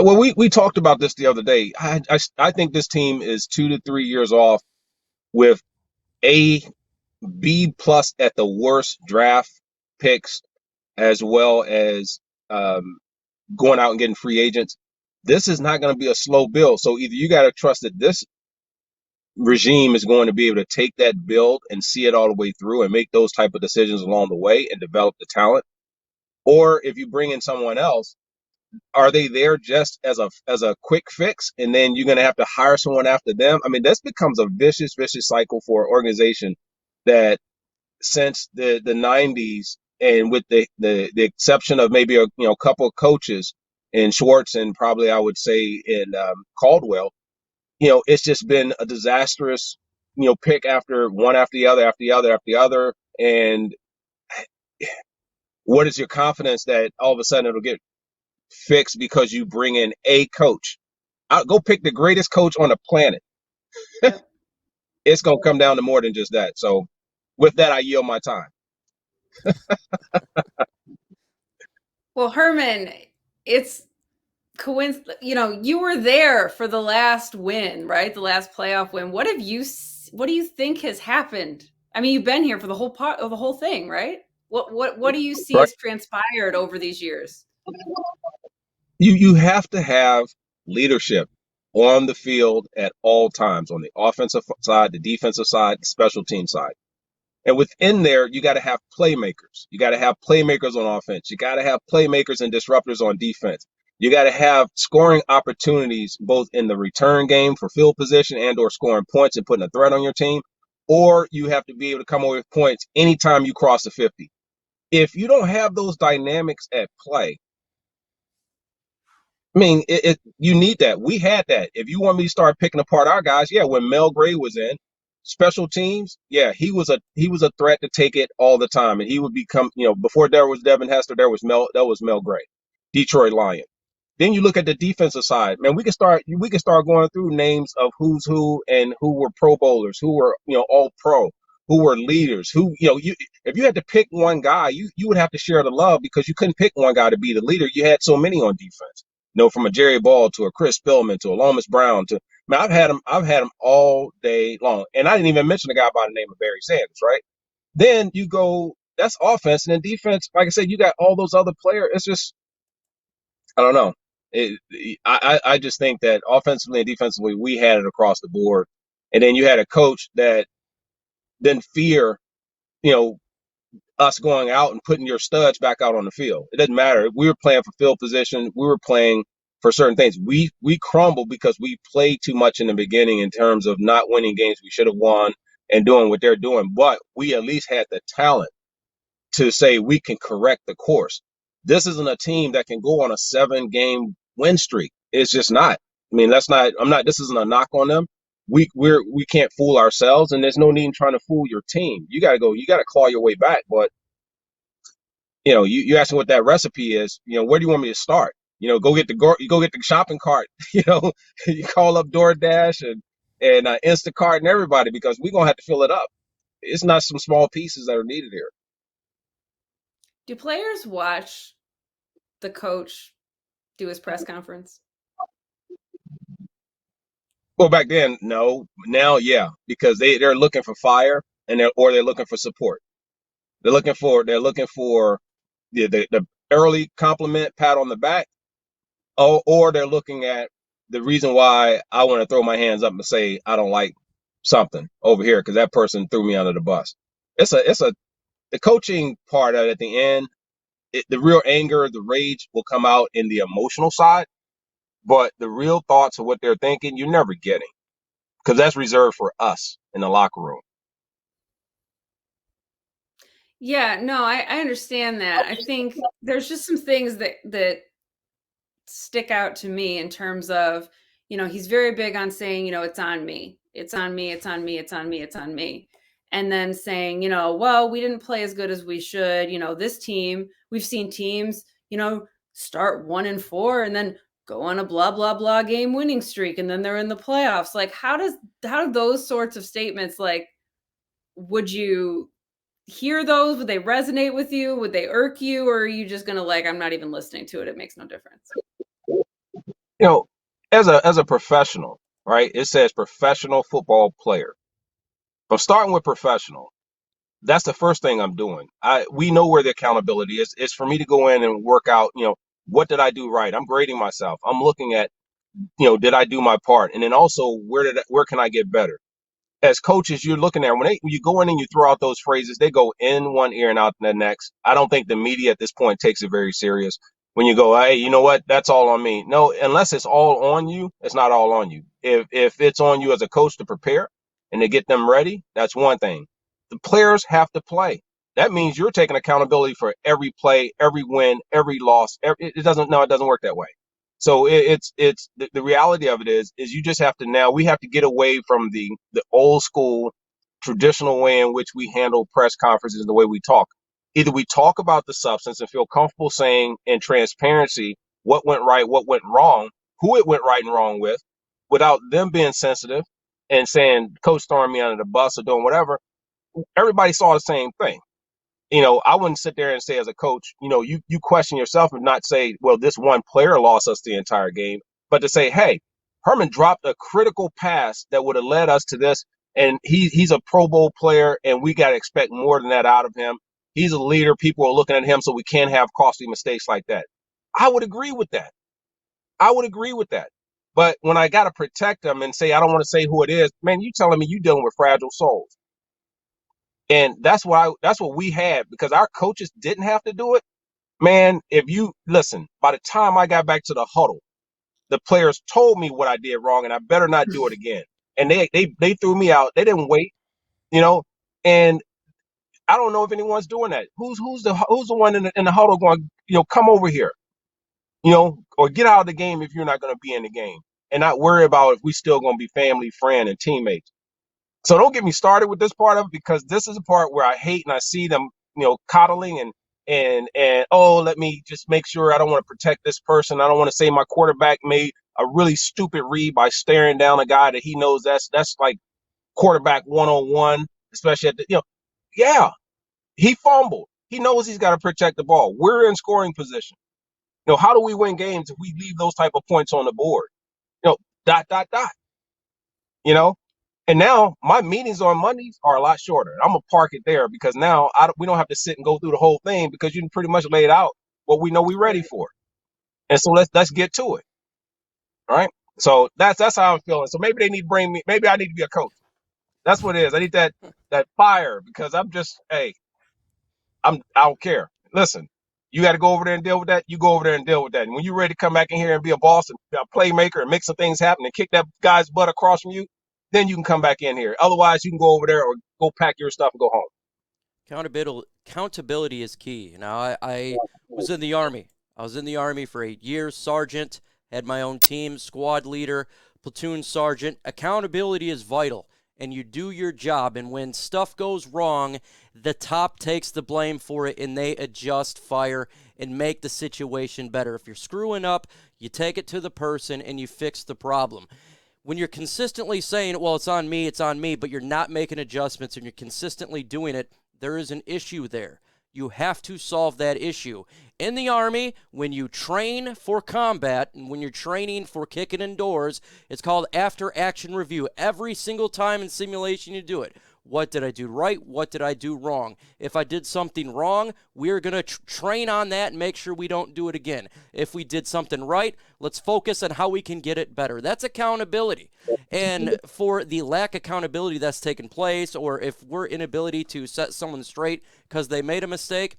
Well, we talked about this the other day. I think this team is 2 to 3 years off with A, B plus at the worst draft picks, as well as um, going out and getting free agents. This is not going to be a slow build. So either you got to trust that this regime is going to be able to take that build and see it all the way through and make those type of decisions along the way and develop the talent. Or if you bring in someone else, are they there just as a quick fix, and then you're going to have to hire someone after them? I mean, this becomes a vicious cycle for an organization that since the 90s, and with the exception of maybe a couple of coaches in Schwartz and probably I would say in Caldwell, it's just been a disastrous pick after one after the other after the other after the other. And what is your confidence that all of a sudden it'll get fixed because you bring in a coach? I'll go pick the greatest coach on the planet. Yep. It's going to come down to more than just that. So with that, I yield my time. Well, Herman, it's coincidence. You were there for the last win, right? The last playoff win. What do you think has happened? I mean, you've been here for the whole part of the whole thing, right? What do you see Right. has transpired over these years? You have to have leadership on the field at all times, on the offensive side, the defensive side, the special team side. And within there, you got to have playmakers. You got to have playmakers on offense. You got to have playmakers and disruptors on defense. You got to have scoring opportunities both in the return game for field position and or scoring points and putting a threat on your team. Or you have to be able to come away with points anytime you cross the 50. If you don't have those dynamics at play, I mean, you need that. We had that. If you want me to start picking apart our guys, yeah, when Mel Gray was in special teams, yeah, he was a threat to take it all the time, and he would become, before there was Devin Hester, there was Mel Gray, Detroit Lion. Then you look at the defensive side, man. We can start going through names of who's who and who were Pro Bowlers, who were All Pro, who were leaders, who if you had to pick one guy, you would have to share the love because you couldn't pick one guy to be the leader. You had so many on defense. From a Jerry Ball to a Chris Spillman to a Lomas Brown to man, I've had them all day long, and I didn't even mention a guy by the name of Barry Sanders, right? Then you go, that's offense, and then defense. Like I said, you got all those other players. It's just I don't know. I just think that offensively and defensively, we had it across the board, and then you had a coach that didn't fear, you know, us going out and putting your studs back out on the field. It doesn't matter. We were playing for field position. We were playing for certain things. We crumbled because we played too much in the beginning in terms of not winning games we should have won and doing what they're doing. But we at least had the talent to say we can correct the course. This isn't a team that can go on a 7-game win streak. It's just not. I mean, that's not. I'm not. This isn't a knock on them. We can't fool ourselves, and there's no need in trying to fool your team. You got to go. You got to claw your way back. But you ask me what that recipe is. Where do you want me to start? You go get the shopping cart. You call up DoorDash and Instacart and everybody because we're gonna have to fill it up. It's not some small pieces that are needed here. Do players watch the coach do his press conference? Well, back then, no. Now, yeah, because they're looking for fire they're looking for support. They're looking for the early compliment, pat on the back, or they're looking at the reason why I want to throw my hands up and say I don't like something over here because that person threw me under the bus. It's a the coaching part of it at the end. The real anger, the rage will come out in the emotional side, but the real thoughts of what they're thinking, you're never getting because that's reserved for us in the locker room. Yeah, no, I understand that. I think there's just some things that stick out to me in terms of, he's very big on saying, it's on me. It's on me, it's on me, it's on me, it's on me. And then saying, well, we didn't play as good as we should. This team, we've seen teams, start 1-4 and then go on a blah, blah, blah game winning streak. And then they're in the playoffs. Like, how do those sorts of statements, like, would you hear those? Would they resonate with you? Would they irk you? Or are you just going to I'm not even listening to it. It makes no difference. You know, as a professional, right? It says professional football player. If I'm starting with professional, that's the first thing I'm doing. We know where the accountability is. It's for me to go in and work out, what did I do right? I'm grading myself. I'm looking at, did I do my part? And then also where can I get better? As coaches, you're looking at when you go in and you throw out those phrases, they go in one ear and out the next. I don't think the media at this point takes it very serious. When you go, hey, you know what? That's all on me. No, unless it's all on you, it's not all on you. If it's on you as a coach to prepare and to get them ready, that's one thing. The players have to play. That means you're taking accountability for every play, every win, every loss. It doesn't. No, it doesn't work that way. So it's the reality of it is you just have to now we have to get away from the old school traditional way in which we handle press conferences and the way we talk. Either we talk about the substance and feel comfortable saying in transparency what went right, what went wrong, who it went right and wrong with, without them being sensitive and saying coach throwing me under the bus or doing whatever. Everybody saw the same thing. I wouldn't sit there and say as a coach, you question yourself and not say, well, this one player lost us the entire game, but to say, hey, Herman dropped a critical pass that would have led us to this, and he's a Pro Bowl player, and we got to expect more than that out of him. He's a leader. People are looking at him, so we can't have costly mistakes like that. I would agree with that. I would agree with that. But when I got to protect them and say, I don't want to say who it is, man, you telling me you dealing with fragile souls. And that's what we had because our coaches didn't have to do it. Man, if you listen, by the time I got back to the huddle, the players told me what I did wrong and I better not do it again. And they threw me out. They didn't wait, you know. And I don't know if anyone's doing that. Who's the one in the huddle going, come over here, or get out of the game if you're not going to be in the game and not worry about if we still going to be family, friend, and teammates. So don't get me started with this part of it because this is a part where I hate and I see them, coddling and oh, let me just make sure I don't want to protect this person. I don't want to say my quarterback made a really stupid read by staring down a guy that he knows that's like quarterback 101, especially yeah, he fumbled. He knows he's got to protect the ball. We're in scoring position. How do we win games if we leave those type of points on the board? Dot dot dot. You know, And now my meetings on Mondays are a lot shorter. I'm gonna park it there because now we don't have to sit and go through the whole thing because you can pretty much lay it out what we know we're ready Right. for. And so let's get to it. All right. So that's how I'm feeling. So maybe they need to bring me. Maybe I need to be a coach. That's what it is. I need that fire because I'm just hey, I don't care. Listen, you got to go over there and deal with that. You go over there and deal with that. And when you're ready to come back in here and be a boss and be a playmaker and make some things happen and kick that guy's butt across from you, then you can come back in here. Otherwise, you can go over there or go pack your stuff and go home. Accountability is key. Now, I was in the Army. I was in the Army for 8 years, sergeant, had my own team, squad leader, platoon sergeant. Accountability is vital, and you do your job. And when stuff goes wrong, the top takes the blame for it, and they adjust, fire, and make the situation better. If you're screwing up, you take it to the person, and you fix the problem. When you're consistently saying, well, it's on me, but you're not making adjustments and you're consistently doing it, there is an issue there. You have to solve that issue. In the Army, when you train for combat and when you're training for kicking indoors, it's called after action review. Every single time in simulation you do it. What did I do right? What did I do wrong? If I did something wrong, we're going to train on that and make sure we don't do it again. If we did something right, let's focus on how we can get it better. That's accountability. And for the lack of accountability that's taken place, or if we're inability to set someone straight because they made a mistake,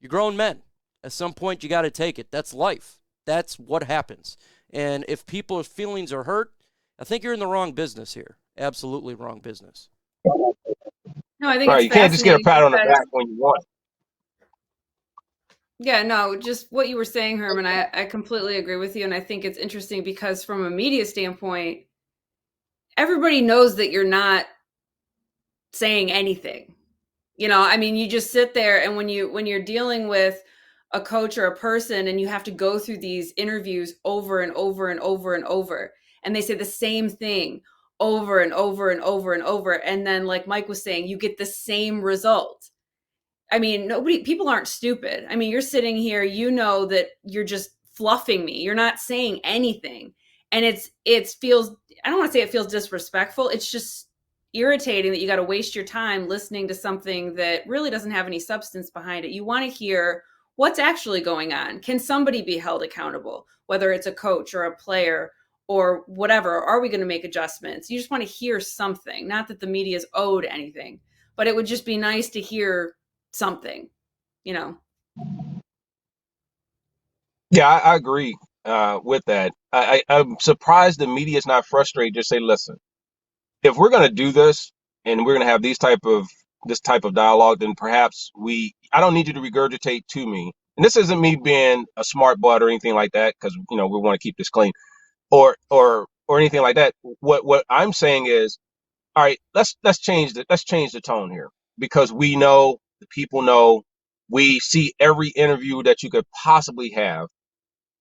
you're grown men. At some point, you got to take it. That's life. That's what happens. And if people's feelings are hurt, I think you're in the wrong business here. Absolutely wrong business. No, I think Right. it's You can't just get a fascinating pat on the because back when you want. yeah, no, just what you were saying, Herman, I completely agree with you. And I think it's interesting because from a media standpoint, everybody knows that you're not saying anything. I mean, you just sit there and when you're dealing with a coach or a person and you have to go through these interviews over and over and over and over, and they say the same thing over and over and over and over. And then, like Mike was saying, you get the same result. I mean, people aren't stupid. I mean, you're sitting here, you know that you're just fluffing me. You're not saying anything. And it feels, I don't want to say it feels disrespectful. It's just irritating that you got to waste your time listening to something that really doesn't have any substance behind it. You want to hear what's actually going on. Can somebody be held accountable, whether it's a coach or a player or whatever? Are we going to make adjustments? You just want to hear something, not that the media is owed anything, but it would just be nice to hear something, you know? Yeah, I agree with that. I'm surprised the media is not frustrated. Just say, listen, if we're going to do this and we're going to have this type of dialogue, then perhaps I don't need you to regurgitate to me. And this isn't me being a smart butt or anything like that, because we want to keep this clean or anything like that. What I'm saying is, all right, let's change the tone here, because we know, the people know, we see every interview that you could possibly have.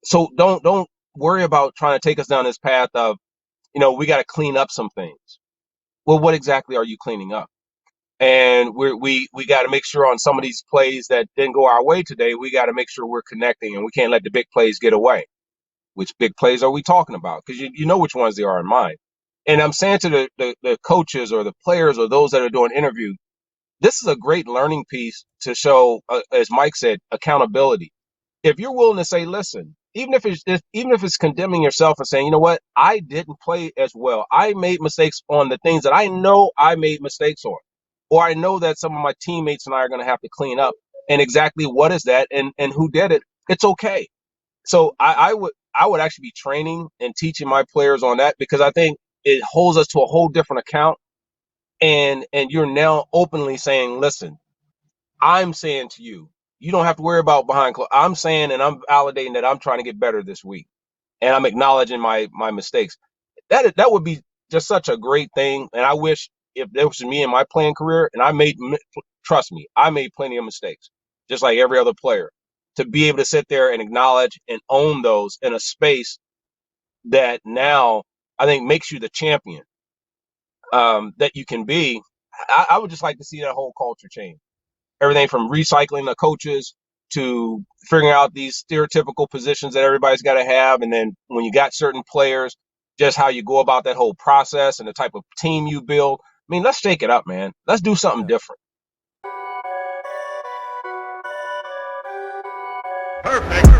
So don't worry about trying to take us down this path of, we got to clean up some things. Well, what exactly are you cleaning up? And we got to make sure on some of these plays that didn't go our way today, we got to make sure we're connecting, and we can't let the big plays get away. Which big plays are we talking about? Because you know which ones they are in mind. And I'm saying to the coaches or the players or those that are doing interviews, this is a great learning piece to show, as Mike said, accountability. If you're willing to say, listen, even if it's condemning yourself and saying, you know what, I didn't play as well. I made mistakes on the things that I know I made mistakes on, or I know that some of my teammates and I are going to have to clean up. And exactly what is that, and who did it? It's okay. So I would actually be training and teaching my players on that, because I think it holds us to a whole different account. And you're now openly saying, listen, I'm saying to you, you don't have to worry about behind closed. I'm saying, and I'm validating that I'm trying to get better this week, and I'm acknowledging my mistakes. That would be just such a great thing. And I wish, if there was me in my playing career, and trust me, I made plenty of mistakes, just like every other player, to be able to sit there and acknowledge and own those in a space that now I think makes you the champion that you can be. I would just like to see that whole culture change. Everything from recycling the coaches to figuring out these stereotypical positions that everybody's got to have. And then when you got certain players, just how you go about that whole process and the type of team you build. I mean, let's shake it up, man. Let's do something different. Perfect.